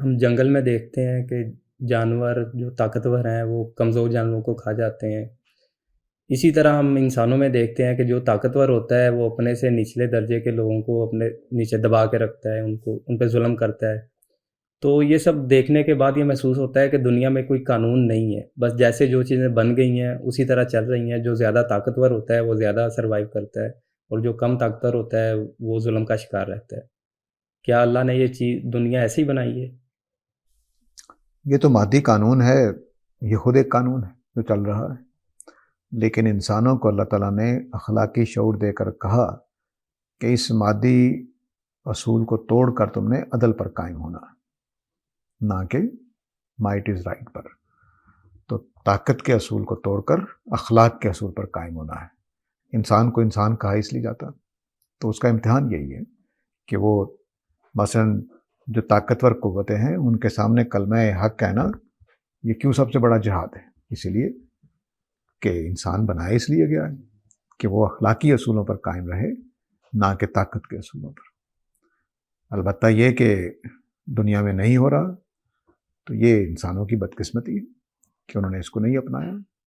ہم جنگل میں دیکھتے ہیں کہ جانور جو طاقتور ہیں وہ کمزور جانوروں کو کھا جاتے ہیں۔ اسی طرح ہم انسانوں میں دیکھتے ہیں کہ جو طاقتور ہوتا ہے وہ اپنے سے نچلے درجے کے لوگوں کو اپنے نیچے دبا کے رکھتا ہے، ان پہ ظلم کرتا ہے۔ تو یہ سب دیکھنے کے بعد یہ محسوس ہوتا ہے کہ دنیا میں کوئی قانون نہیں ہے، بس جیسے جو چیزیں بن گئی ہیں اسی طرح چل رہی ہیں۔ جو زیادہ طاقتور ہوتا ہے وہ زیادہ سروائیو کرتا ہے، اور جو کم طاقتور ہوتا ہے وہ ظلم کا شکار رہتا ہے۔ کیا اللہ نے یہ چیز دنیا ایسے ہی بنائی ہے؟ یہ تو مادی قانون ہے، یہ خود ایک قانون ہے جو چل رہا ہے، لیکن انسانوں کو اللہ تعالیٰ نے اخلاقی شعور دے کر کہا کہ اس مادی اصول کو توڑ کر تم نے عدل پر قائم ہونا، نہ کہ مائٹ از رائٹ پر۔ تو طاقت کے اصول کو توڑ کر اخلاق کے اصول پر قائم ہونا ہے۔ انسان کو انسان کہا اس لیے جاتا، تو اس کا امتحان یہی ہے کہ وہ مثلاً جو طاقتور قوتیں ہیں ان کے سامنے کلمہ حق کہنا یہ کیوں سب سے بڑا جہاد ہے؟ اسی لیے کہ انسان بنایا اس لیے گیا ہے کہ وہ اخلاقی اصولوں پر قائم رہے، نہ کہ طاقت کے اصولوں پر۔ البتہ یہ کہ دنیا میں نہیں ہو رہا، تو یہ انسانوں کی بدقسمتی ہے کہ انہوں نے اس کو نہیں اپنایا۔